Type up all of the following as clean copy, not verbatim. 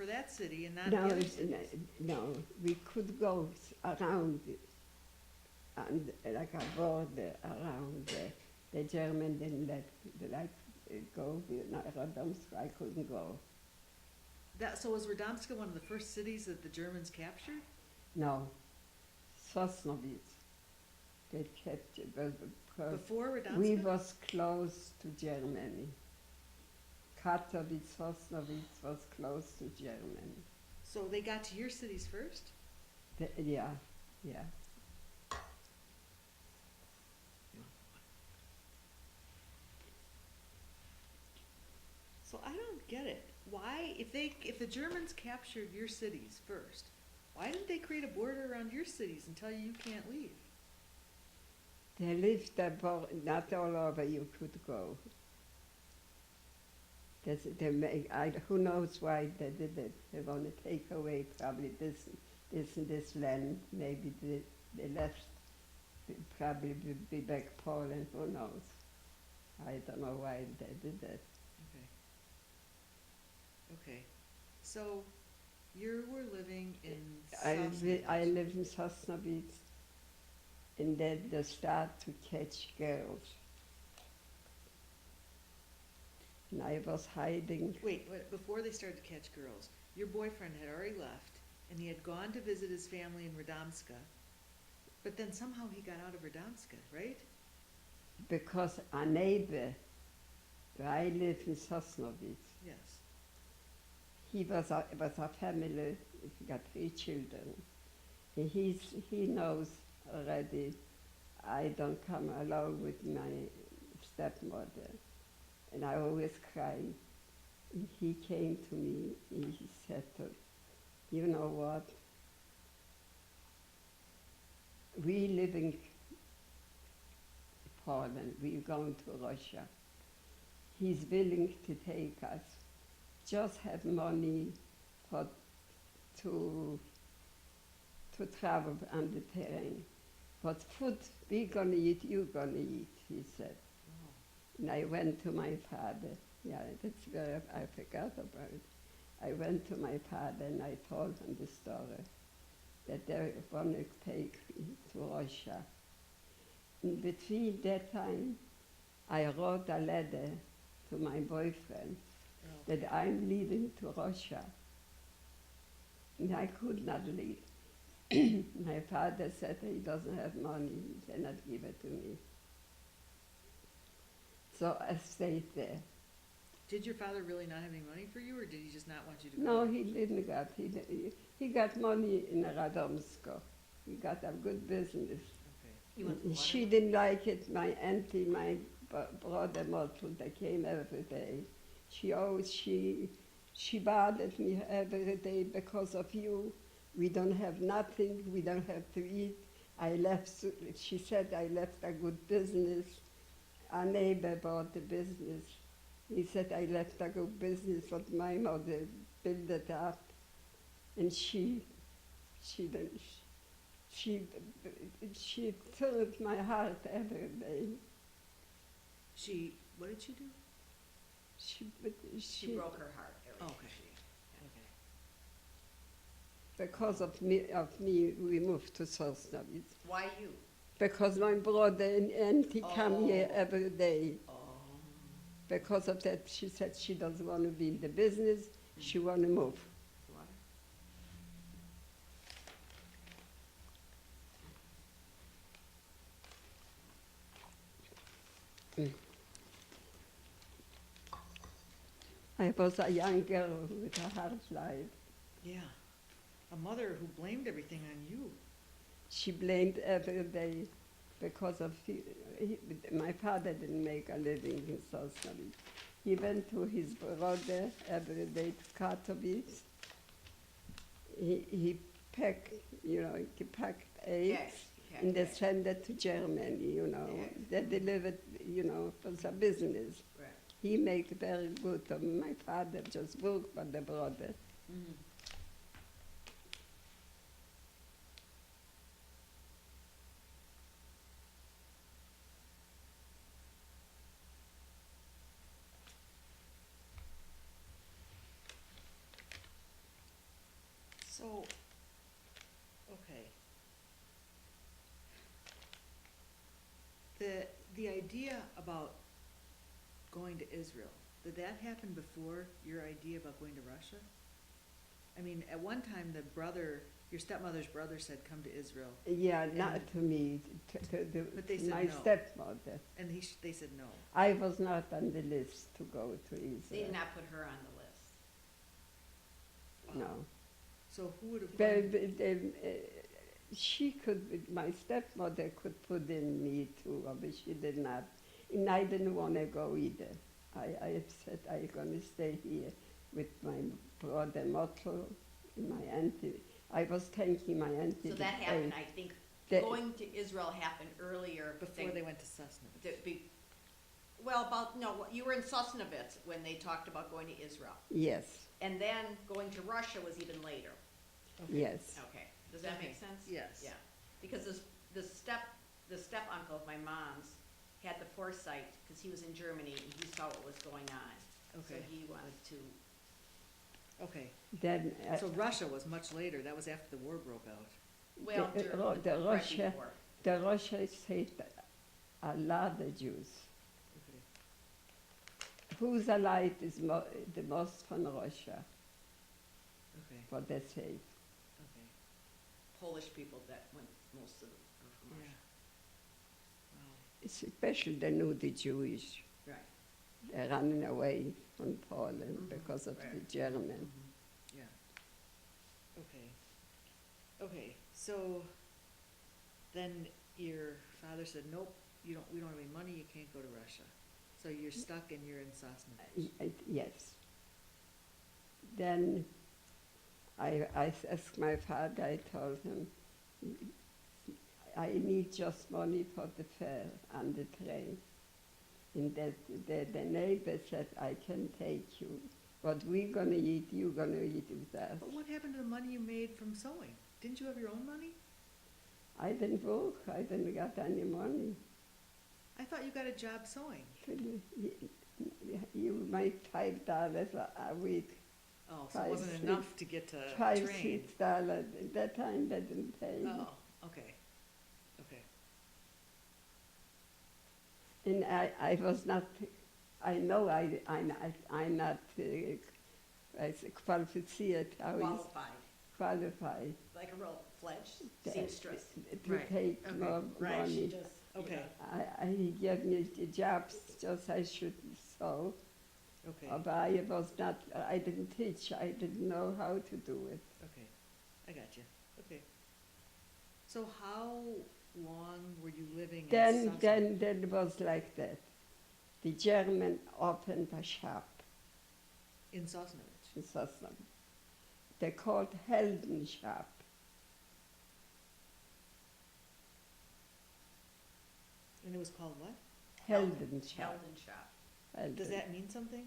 for that city and not No, the other cities. no, we could go around and like a border around. The German didn't let go. Radomsk, I couldn't go. So was Radomska one of the first cities that the Germans captured? No, Sosnovitz. They kept it because Before we Radomska? was close to Germany. Katowice, Sosnovitz was close to Germany. So they got to your cities first? Yeah, yeah. So I don't get it. Why, if the Germans captured your cities first, why didn't they create a border around your cities and tell you you can't leave? They lived there, but not all over you could go. Who knows why they did it? They want to take away probably this land. Maybe they left probably be back Poland. Who knows? I don't know why they did that. Okay. Okay. So you were living in I live in Sosnovitz, and then they start to catch girls. And I was hiding. Wait, before they started to catch girls, your boyfriend had already left, and he had gone to visit his family in Radomska, but then somehow he got out of Radomska, right? Because a neighbor, where I live in Sosnovitz, Yes. he was a family, he got 3 children. And he knows already I don't come along with my stepmother. And I always cry. And he came to me and he said, you know what? We live in Poland, we're going to Russia. He's willing to take us. Just have money for to travel on the terrain. But food we're gonna eat, you're gonna eat, he said. And I went to my father. Yeah, that's where I forgot about it. I went to my father and I told him the story, that they want to take me to Russia. In between that time, I wrote a letter to my boyfriend that I'm leaving to Russia. And I could not leave. My father said he doesn't have money, he cannot give it to me. So I stayed there. Did your father really not have any money for you, or did he just not want you to go? No, he didn't got. He got money in Radomsko. He got a good business. Okay. She didn't like it. My auntie, my brother Motl, they came every day. She bothered me every day because of you. We don't have nothing. We don't have to eat. I left. She said I left a good business. A neighbor bought the business. He said I left a good business, but my mother built it up, and she turned my heart every day. What did she do? She broke her heart every day. Okay. Okay. Because of me, we moved to Sosnovitz. Why you? Because my brother and auntie come here every day. Oh. Because of that, she said she doesn't want to be in the business. She want to move. Water? I was a young girl with a hard life. Yeah. A mother who blamed everything on you. She blamed every day because of my father didn't make a living in Sosnovitz. He went to his brother every day to Katowice. He packed, he packed eggs and they sent it to Germany, They delivered, for the business. Right. He made very good. My father just worked for the brother. Mm-hmm. So, okay. The idea about going to Israel, did that happen before your idea about going to Russia? I mean, at one time, your stepmother's brother said, come to Israel, Yeah, not And- to me, But they to said my no. stepmother. and they said no. I was not on the list to go to They Israel. did not put her on the list. No. So who would have But, gone? she could, my stepmother could put in me too, but she did not. And I didn't want to go either. I said I'm going to stay here with my brother Motto, my auntie. I was thanking my auntie. So to that pay. happened, I think, The- going to Israel happened earlier. Before they went to Susnavich. Well, no, you were in Sosnovitz when they talked about going to Israel. Yes, And then going to Russia was even later. Okay. yes. Okay, does that make Okay. sense? Yes. Yeah, because the step uncle of my mom's had the foresight, because he was in Germany and he saw what was going on. So Okay, he wanted to, okay. Then So Russia was much later, that was after the war broke out. well, The- during, the right Russia- before. the Russia saved a lot of Jews. Okay. Whose allied is the most from Russia, Okay, what they say. okay, Polish people that went, most of them are from yeah. Russia. Wow, Especially they knew the Jewish. Right. They're running away from Poland Mhm, because of the right. German. yeah. Okay. Okay, so then your father said, nope, we don't have any money, you can't go to Russia. So you're stuck and you're in Sosnovich. Yes. Then I asked my father, I told him, I need just money for the fare on the train. And the neighbor said, I can take you. What we're gonna eat, you're gonna eat with us. But what happened to the money you made from sewing? Didn't you have your own money? I didn't work, I didn't get any money. I thought you got a job sewing. You make $5 a week, Oh, so it wasn't 5, enough to get to $5, train. $6. At that time, they didn't pay. Oh, okay, okay. And I was not, I know I'm not qualified, how is qualified Like a real fledged to- seamstress. to Right, take okay, more Right, she money. just. Okay. He gave me the jobs just I should sew, Okay, but I was not, I didn't teach, I didn't know how to do it. okay, I got you, okay. So how long were you living in Sosnovich? Then it was like that. The German opened a shop In Sosnovich? in Sosnovich. They called Helden Shop. And it was called what? Helden Shop. Sheldon shop. Helden. Does that mean something?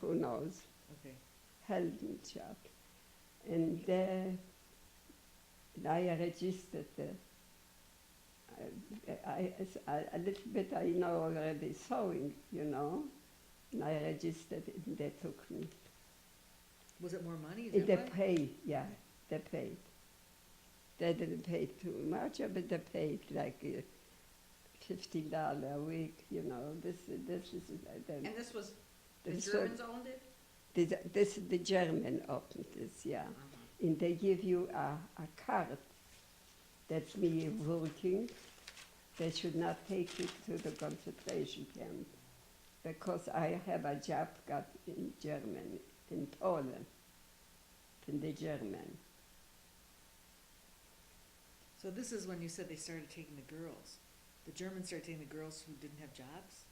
Who knows? Okay, Helden Shop. And I registered there. A little bit I know already sewing, you know. And I registered it and they took me. was it more money, is They that why? paid, yeah, they paid. They didn't pay too much, but they paid like $15 a week, you know. This is And this was, the this Germans owned it? this the German opened this, yeah. And they give you a card. That's me working. They should not take you to the concentration camp because I have a job got in Germany, in Poland, in the German. So this is when you said they started taking the girls. The Germans started taking the girls who didn't have jobs?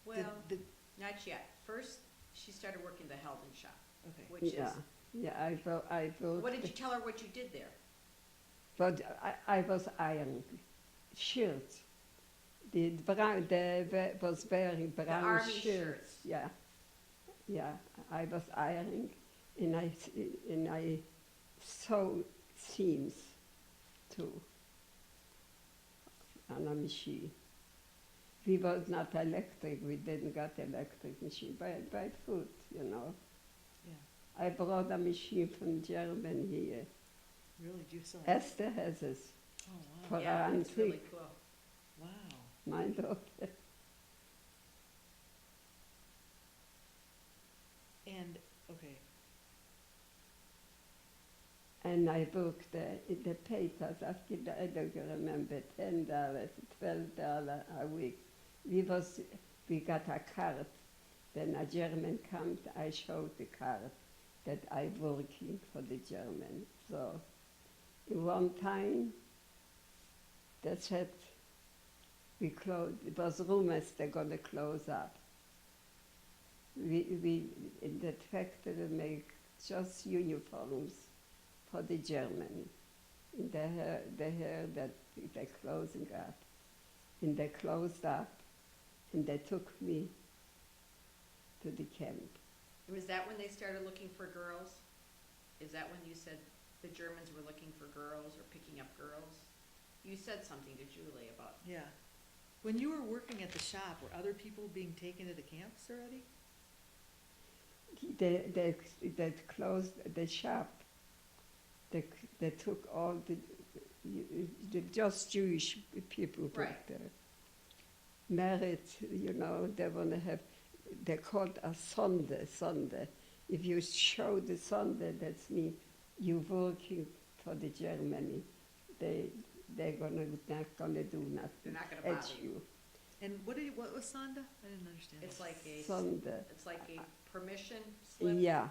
Well, Did- not yet. First, she started working the Helden shop, Okay, which Yeah, is, yeah, I worked. what did you tell her what you did there? But I was ironing shirts. The was wearing brown army shirts. shirts. Yeah, yeah. I was ironing, and I sewed seams too on a machine. We was not electric. We didn't got electric machine by foot, you know. Yeah, I brought a machine from Germany here. really, do you still have it? Esther has it Oh, wow, for Yeah, it's really antique. cool. wow. My daughter. And, okay, And I booked in the papers, I don't remember, $10, $12 a week. We got a card. Then a German comes, I showed the card that I working for the German. So in one time, they said we closed, it was rumors they're gonna close up. We in the factory make just uniforms for the German. And they heard that they're closing up. And they closed up, and they took me to the camp. Was that when they started looking for girls? Is that when you said the Germans were looking for girls or picking up girls? You said something to Julie about, yeah. When you were working at the shop, were other people being taken to the camps already? They closed the shop. They took all the just Jewish people Right. worked there. Married, they want to have, they called a Sunday. If you show the Sunday, that's me, you working for the Germany. They're not gonna do nothing. they're not gonna at bother you. And what was Sonda? I didn't understand. It's that. like a, Sunday. it's like a permission slip, Yeah,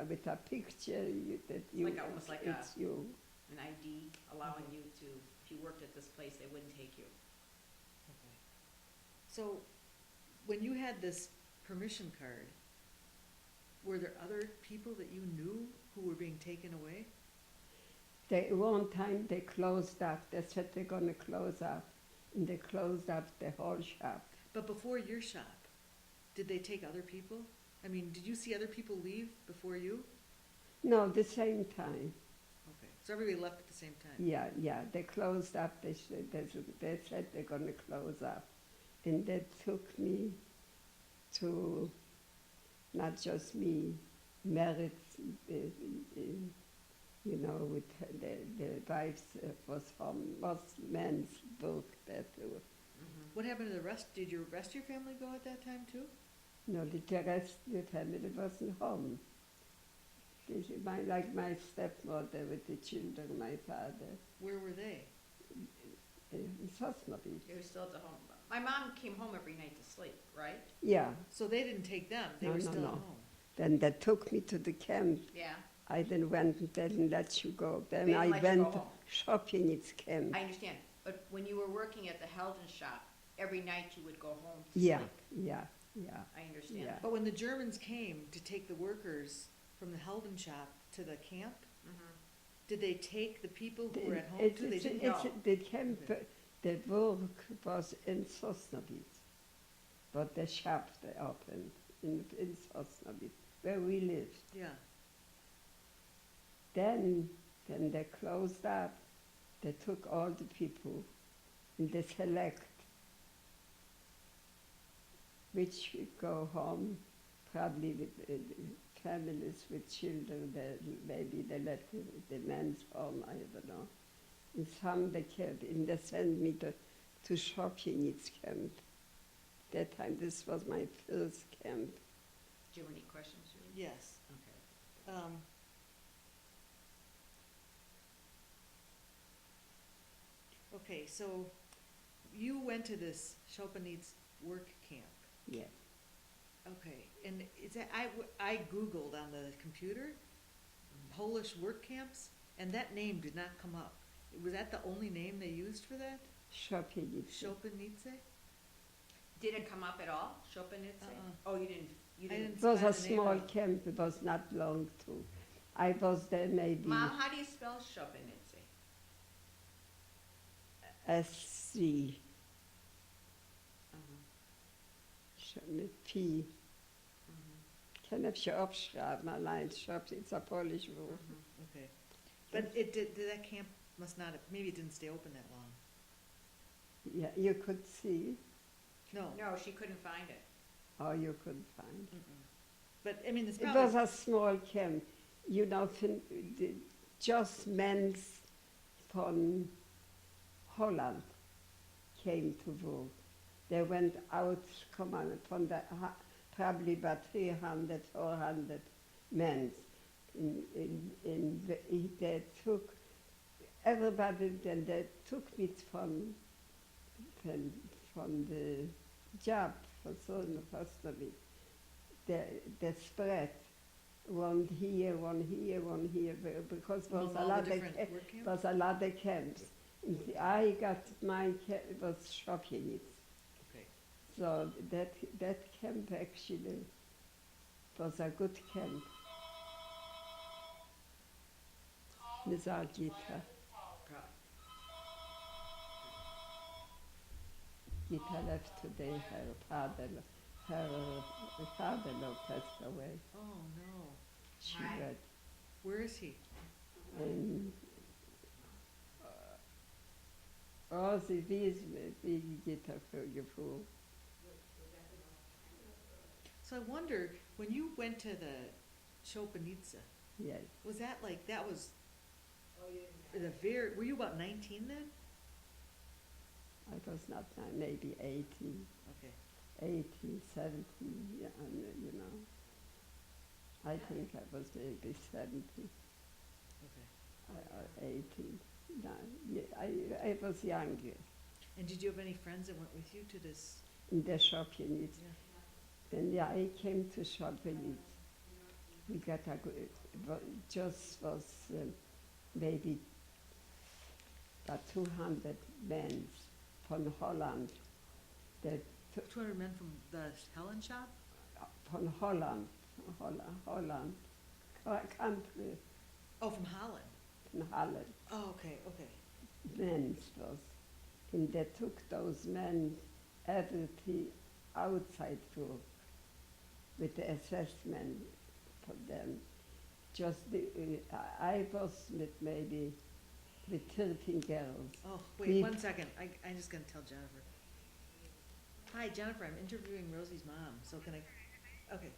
with a picture almost like it's you. an ID allowing you to, if you worked at this place, they wouldn't take you. Okay. So, when you had this permission card, were there other people that you knew who were being taken away? One time they closed up. They said they're gonna close up, and they closed up the whole shop. But before your shop, did they take other people? I mean, did you see other people leave before you? No, the same time. Okay, so everybody left at the same time? Yeah. They closed up. They said they're gonna close up, and they took me to, not just me, married. With the wives was from most men's work there too. What happened to the rest? Did your rest of your family go at that time too? No, the rest of the family wasn't home. Like my stepmother with the children, my father, Where were they? in Sosnowiec. They were still at the home. My mom came home every night to sleep, right? Yeah, So they didn't take them, they No, were no, still no. at home? then they took me to the camp. Yeah, I then went and they didn't let you go. Then They I didn't let you went go home. shopping at camp. I understand. But when you were working at the Helden shop, every night you would go home to Yeah, sleep. yeah. I understand. Yeah. But when the Germans came to take the workers from the Helden shop to the camp, Mhm. did they take the people who were at home It's- too? They it's- didn't? it's- know. The camp, Okay. the work was in Sosnowiec, but the shop they opened in Sosnowiec, where we lived. Yeah, Then they closed up. They took all the people, and they select which would go home, probably with families with children. Maybe they let the men's home. I don't know. And some they kept, and they sent me to Schopjenitz camp. That time, this was my first camp. Do you have any questions, Julie? yes. Okay. Okay, so you went to this Chopinitz work camp. Yeah. Okay, and is that, I Googled on the computer, Polish work camps, and that name did not come up. Was that the only name they used for that? Schopjenitz. Chopinitze? Did it come up at all, Chopinitz? Oh, you didn't, I didn't It was spell a the name small out. camp. It was not long too. I was there maybe Mom, how do you spell Chopinitz? SC. Mit P. Kann ich ja abschreiben, allein. It's a Polish word. Okay, but it did that camp must not have, maybe it didn't stay open that long. Yeah, you could see, No. No, she couldn't find it. or you couldn't find. Mm-mm. but, I mean, it's It was probably, a small camp. You know, just men from Holland came to work. They went out, come on, from the, probably about 300, 400 men. They took everybody, then they took me from, from the job for so first of it. They spread one here, one here, one here, because there was among a all lot the of different work camps? was a lot of camps. And I got my camp was shopping. Okay, So that camp actually was a good camp. Miss Gita. pro- Gita left today. Her father passed away. oh, no. She read. Where is he? And sie wies, wie Gita vorgefuhr. So I wonder, when you went to the Shopanitsa, Yes, was that like, that was were you about 19 then? I was not maybe 18, Okay, 18, 17, yeah, and, you know. I think I was maybe 17 okay. or 18. No, yeah, I was younger And did you have any friends that went with you to this? in the shopping. Yeah. When I came to shopping, we got a good, just was maybe 200 men from Holland. That 200 men from the Helen shop? from Holland, country Oh, from Holland. in Holland. Oh, okay, okay. Men was, and they took those men everything outside work with the assessment for them. Just I was with maybe with 13 girls. Oh, wait, We- 1 second. I'm just gonna tell Jennifer. Hi, Jennifer, I'm interviewing Rosie's mom, so can I, okay,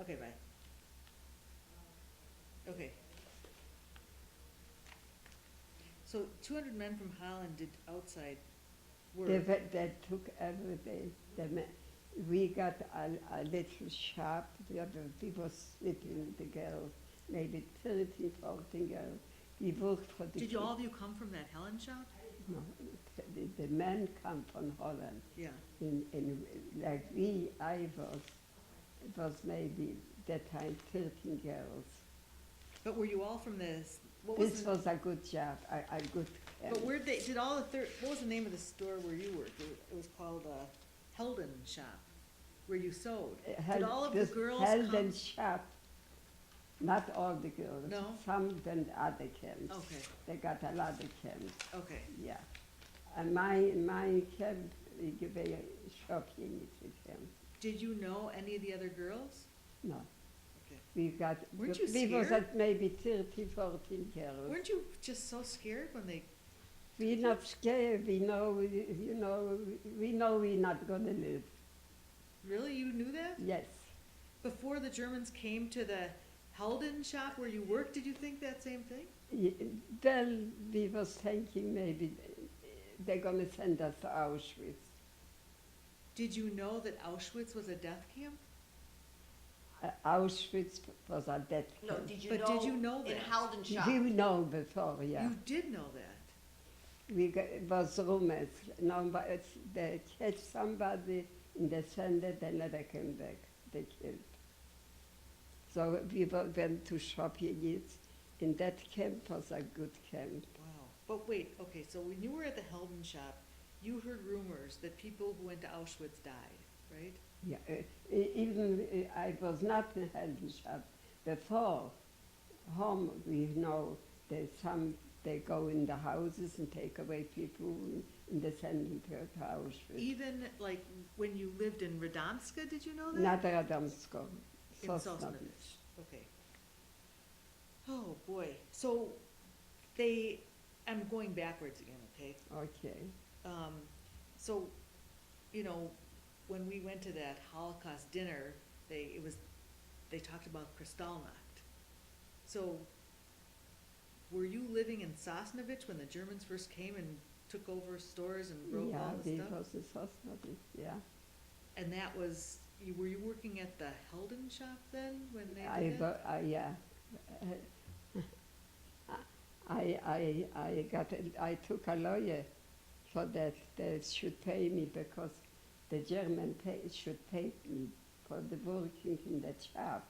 okay, bye. Okay. So 200 men from Holland did outside work. They took every day. We got a little shop. We were sleeping the girls, maybe 13, 14 girls. We worked for the. Did all of you come from that Helen shop? No, the men come from Holland. Yeah. In like I was, it was maybe that time 13 girls. But were you all from this, what was This the, was a good job, a good camp. but where'd they, did all the what was the name of the store where you worked? It was called, Helden Shop, where you sewed. Did all of the This girls held come? and shop. Not all the girls. No? Some went other camps. Okay, They got a lot of camps, okay. yeah. And my camp, we give a shopping camp. Did you know any of the other girls? No. Okay. We got, Weren't you we was scared? at maybe 13, 14 girls. Weren't you just so scared when they, We not scared, we know, you know, we know we not gonna live. really, you knew that? Yes. Before the Germans came to the Helden shop where you worked, did you think that same thing? Well, we was thinking maybe they're gonna send us to Auschwitz. Did you know that Auschwitz was a death camp? Auschwitz was a death No, camp. did you But know? did you know In that? Halden shop? We know before, yeah. You did know that. It was rumors. They catch somebody in the center, they never came back. They killed. So we went to shopping. In that camp was a good camp. Wow. But wait, okay, so when you were at the Helden shop, you heard rumors that people who went to Auschwitz died, right? Yeah, even I was not in Heldenstadt. Before home, we know they go in the houses and take away people and they send them to Auschwitz. Even like when you lived in Radomska, did you know that? Not Radomsko, In Sosnowiec. Sosnovich, okay. Oh, boy. So I'm going backwards again, okay? Okay. So, you know, when we went to that Holocaust dinner, it was they talked about Kristallnacht. So, were you living in Sosnovich when the Germans first came and took over stores and broke Yeah, all the we stuff? was in Sosnovich, yeah. And that was, were you working at the Helden shop then, when they I, did that? yeah. I took a lawyer for that. They should pay me because the German should pay me for the working in that shop.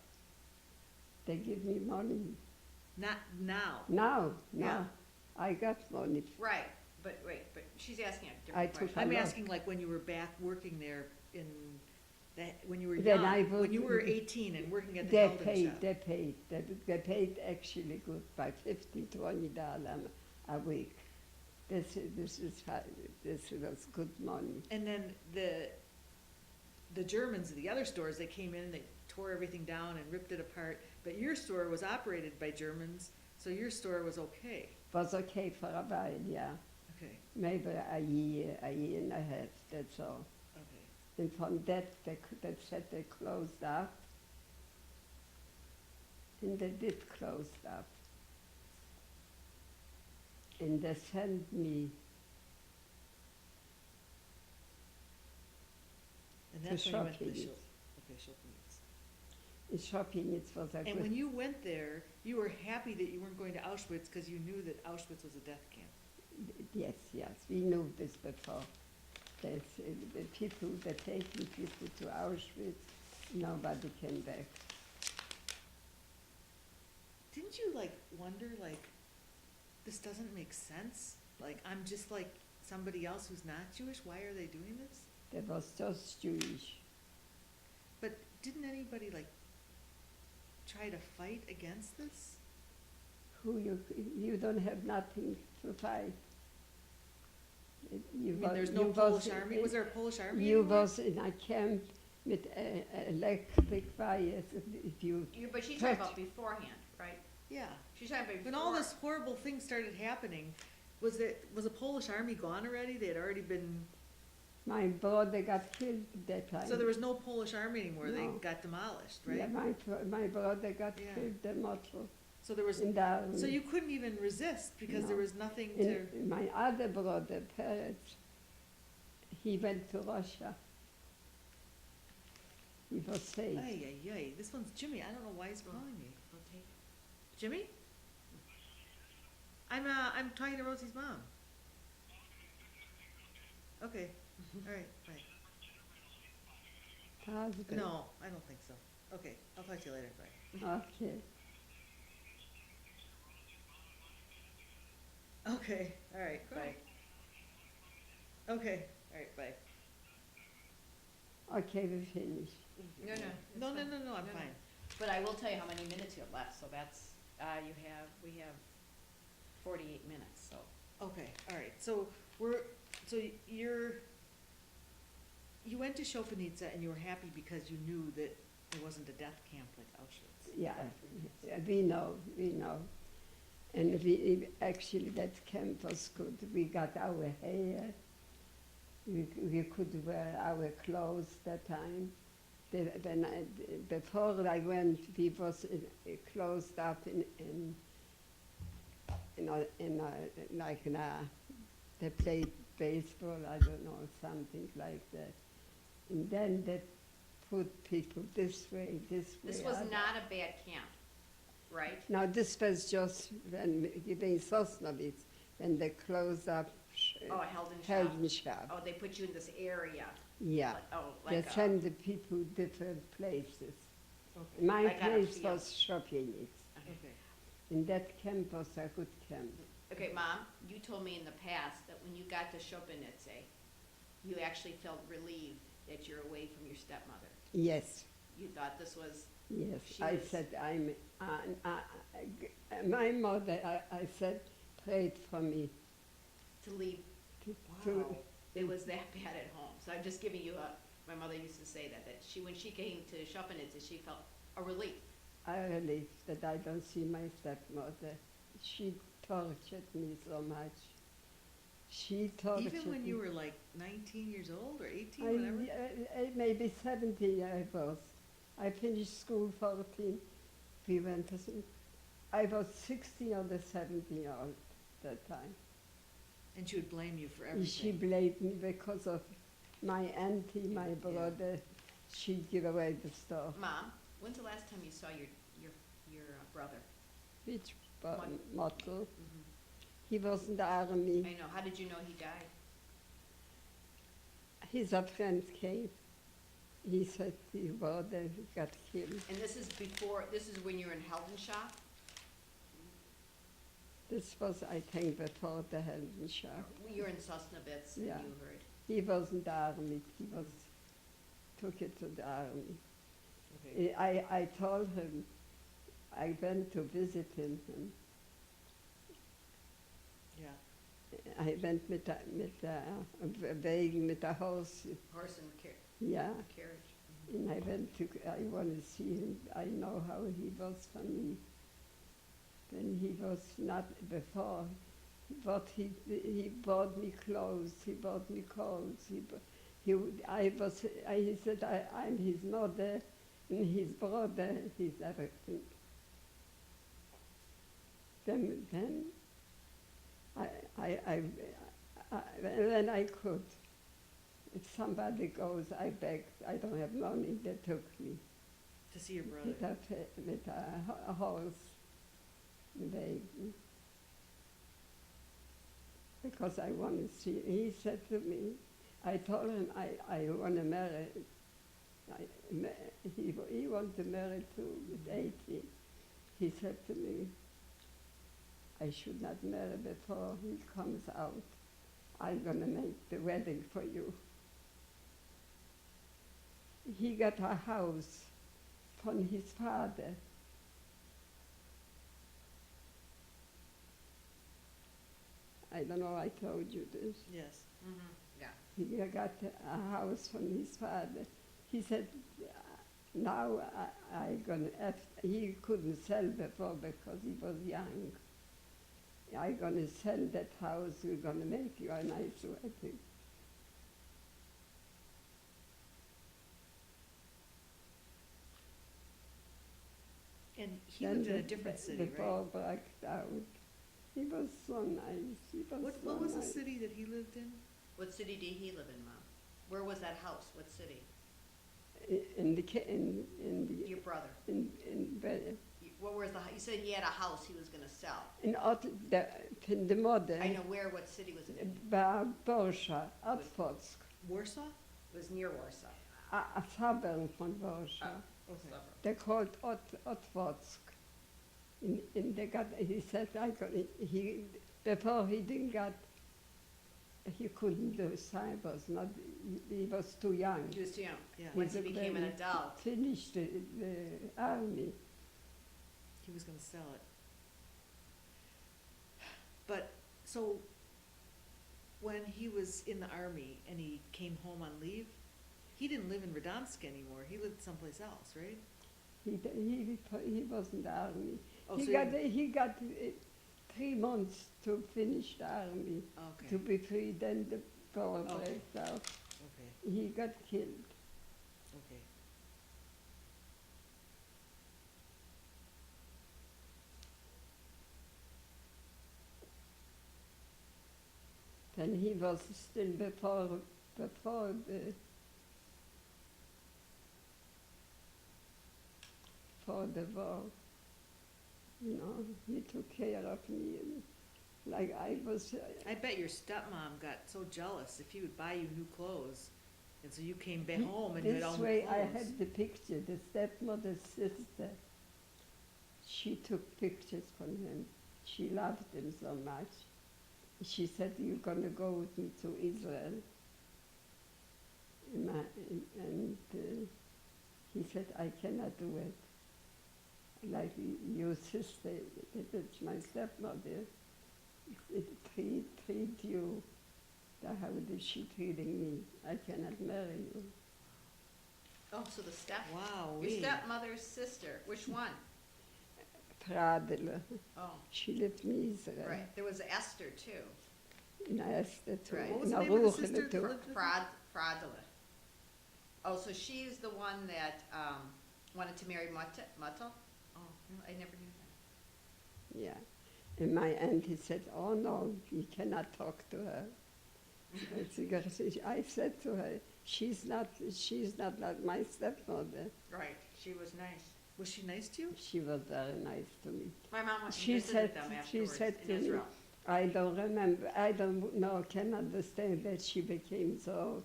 They give me money. Not now. Now, Yeah. I got money. Right, but she's asking a I different took question. I'm lot. asking like when you were back working there in that, when you were Then young, I when you worked- were 18 and working at the They Helden paid, shop. they paid actually good by $50-$20 a week. This was good money. And then the Germans, the other stores, they came in and they tore everything down and ripped it apart. But your store was operated by Germans, so your store was okay. Was okay for a while, yeah. Okay, Maybe a year and a half, that's all. okay. And from that, they said they closed up. And they did close up. And they sent me And to that's when you went to the Shopping. shop. Okay, Shopping's. In shopping, it was a And good. when you went there, you were happy that you weren't going to Auschwitz because you knew that Auschwitz was a death camp. Yes, we knew this before. That the people, the taking people to Auschwitz, nobody came back. Didn't you like wonder like, this doesn't make sense? Like, I'm just like somebody else who's not Jewish, why are they doing this? They was just Jewish. But didn't anybody like try to fight against this? Who you don't have nothing to fight. I mean, there's no Polish army, was there a Polish army You anymore? was in a camp with electric wires. If you But she's talking touch- about beforehand, right? Yeah, She's talking about when before. all this horrible thing started happening, was the Polish army gone already? They had already been, my brother got killed that time. so there was no Polish army anymore, they No. got demolished, Yeah, right? my brother got Yeah. killed the motor So there was, in the army. so you couldn't even resist because there No. was nothing to, And my other brother, Peretz, he went to Russia. He was saved. ay, ay, ay, this one's Jimmy, I don't know why he's calling me. I'll take it. Jimmy? I'm talking to Rosie's mom. Okay, all right, bye. Husband. No, I don't think so. Okay, I'll talk to you later, bye. Okay. Okay, all right, bye. Okay, all right, bye. Okay, we finished. No, No, it's no, fine. no, no, I'm No, no. fine. But I will tell you how many minutes you have left, so that's, we have 48 minutes, so. Okay, all right, so you went to Shofanitsa and you were happy because you knew that it wasn't a death camp like Auschwitz. Yeah, we know. And we actually, that camp was good. We got our hair. We could wear our clothes that time. Before I went, we was closed up they played baseball, I don't know, something like that. And then they put people this way. This was other- not a bad camp, right? Now, this was just when in Sosnovitz, when they closed up Oh, a Helden shop. Helden shop. Oh, they put you in this area. Yeah, Like- Oh, they like, send the people different places. Okay, My I got a place feel. was Shoppinitz, okay. and that camp was a good camp. okay, Mom, you told me in the past that when you got to Shopanitze, you actually felt relieved that you're away from your stepmother. Yes, You thought this was, yes. She I was- said, my mother, I said, prayed for me. to leave, to- it was that bad at home. So I'm just giving you my mother used to say that when she came to Shopanitze, she felt a relief. I relieved that I don't see my stepmother. She tortured me so much. She tortured me. Even when you were like 19 years old or 18, whatever? Maybe 17 I was. I finished school 14. We went to see. I was 60 or the 70 year old that time. And she would blame you for She everything. blamed me because of my auntie, my brother. She'd give away the store. Mom, when's the last time you saw your brother? Which Mon- model? Mhm. He was in the army. I know, how did you know he died? His friend came. He said his brother got killed. And this is when you were in Heldenshaw? This was, I think, before the Heldenschau. You were in Sosnovitz and Yeah. you heard. He was in the army. He took it to the army. Okay. I told him, I went to visit him, and Yeah. I went mit wegen mit der Haus, Horse and yeah, carriage. and I want to see him. I know how he was for me. When he was not before, but he bought me clothes, he bought me coats, he said I'm his mother and his brother, he's everything. Then when I could, if somebody goes, I begged, I don't have money, they took me To see your brother. with a horse, wagon. Because I want to see, he said to me, I told him I want to marry, he wanted to marry too with 80. He said to me, I should not marry before he comes out. I'm going to make the wedding for you. He got a house from his father. I don't know, I told you this. Yes. Mm-hmm. Yeah. He got a house from his father. He said, now he couldn't sell before because he was young. I'm going to sell that house, we're going to make you a nice wedding. And he Then lived in a the- different city, the right? ball broke out. He was so nice. He was What so was the nice. city that he lived in? What city did he live in, Mom? Where was that house? What city? In the Your brother. in What was you said he had a house he was gonna sell. in the mother. I know where, what city was it in? Borscha, Otwocsk, Warsaw? It was near Warsaw. a suburb von Borscha. Okay. Suburb. They called Otwocsk. He said before he didn't get, he couldn't do cyber. He was too young. He was too young. Yeah. Once he He's became an very- adult, Finished the army. He was gonna sell it. But, so, when he was in the army and he came home on leave, he didn't live in Radomsk anymore, he lived someplace else, right? He was in the army. Oh, He so got 3 months to finish the army, Okay, to be free, then the war Okay. breaks out. okay, He got killed. okay. Then he was still before the war. You know, he took care of me, and like I was. I bet your stepmom got so jealous if he would buy you new clothes, and so you came back home and you had all This new way, clothes. I had the picture. The stepmother's sister. She took pictures from him. She loved him so much. She said, "You're gonna go with me to Israel." And he said, "I cannot do it. Like your sister, that's my stepmother, treat you. How is she treating me? I cannot marry you." oh, so Wow, your stepmother's sister, which one? Pradele. Oh, She lived in Israel. right, there was Esther too, In Esther too. Right. What was the In name of the Aruch sister too. that lived with you? Fradela. Oh, so she's the one that, wanted to marry Muttel? Oh, no, I never knew that. Yeah. And my auntie said, oh no, you cannot talk to her. I said to her, she's not like my stepmother. Right, she was nice. Was she nice to you? She was very nice to me. My mom went and She visited said, them she afterwards said in to me, Israel. I don't remember, I don't know, can understand that she became so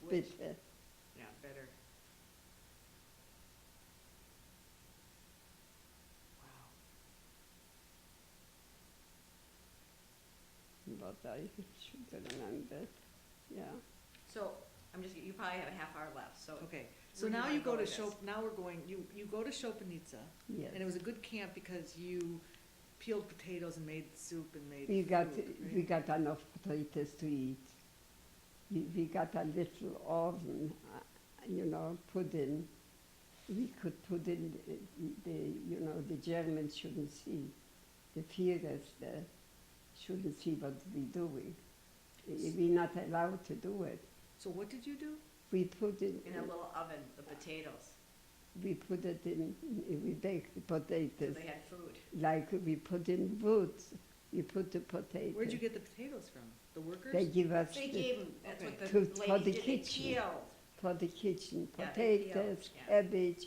Which- bitter. Yeah, better. Wow. But I should remember, yeah. So, you probably have a half hour left, so. Okay, so Where do you now wanna you go go to with this? now we're going, you go to Shopanica, Yes. and it was a good camp because you peeled potatoes and made soup and made We food, right? got enough potatoes to eat. We got a little oven, put in. We could put in the Germans shouldn't see, the Führers there shouldn't see what we're doing. We're not allowed to do it. So what did you do? We put it In a little oven, the potatoes, we put it in, we baked the so potatoes. they had food. Like we put in wood, we put the potatoes. Where'd you get the potatoes from? The workers? They give us They the, gave them, that's what Okay. the For ladies the did, they kitchen. peeled. for the kitchen, Yeah, they peeled, potatoes, yeah. cabbage.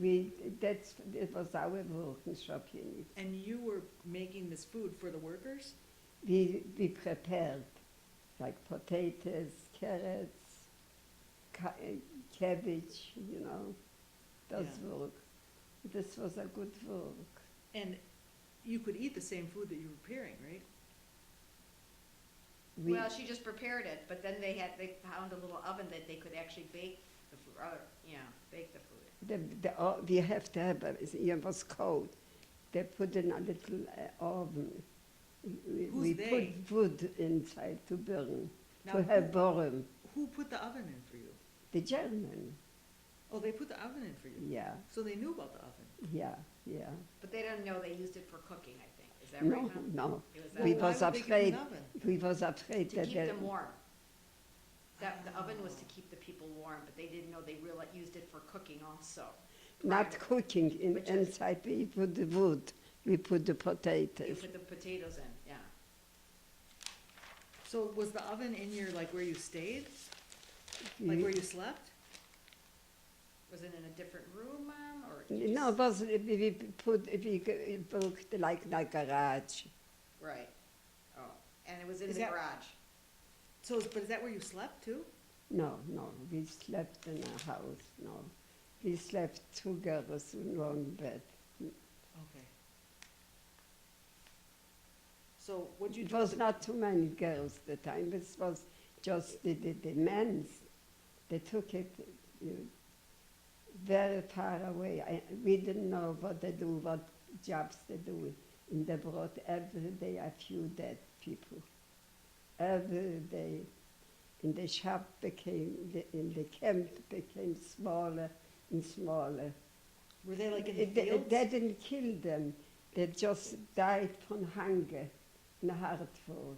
It was our workshop unit. And you were making this food for the workers? We prepared like potatoes, carrots, cabbage, das Yeah. work. This was a good work. And you could eat the same food that you were preparing, right? We, Well, she just prepared it, but then they found a little oven that they could actually bake the food, bake the food. we have to have, it was cold. They put in a little oven. Who's We they? put wood inside to burn, Now, to have warm. Who put the oven in for you? The German, Oh, they put the oven in for you? yeah, So they knew about the oven? yeah. But they didn't know they used it for cooking, I think. Is that right, No, Mom? no. It was Well, We that why was would they give them afraid. an oven? We was afraid to that keep they, them warm. The oven was to keep the people warm, but they didn't know they really used it for cooking also. not Privately. cooking But just- inside. We put the wood. We put the You potatoes. put the potatoes in, yeah. So was the oven in your, like where you stayed? Like We- where you slept? Was it in a different room, Mom, or? No, it was we booked like a garage. Right. Oh, and it was in Is the that- garage. So, but is that where you slept too? No, we slept in a house. No, we slept two girls in one bed. Okay. So what'd you It do? was with not too many girls at the time. It was just the men's. They took it very far away. We didn't know what they do, what jobs they do. And they brought every day a few dead people. Every day. And the shop in the camp became smaller and smaller. Were they like in the They fields? didn't kill them. They just died from hunger and heart failure.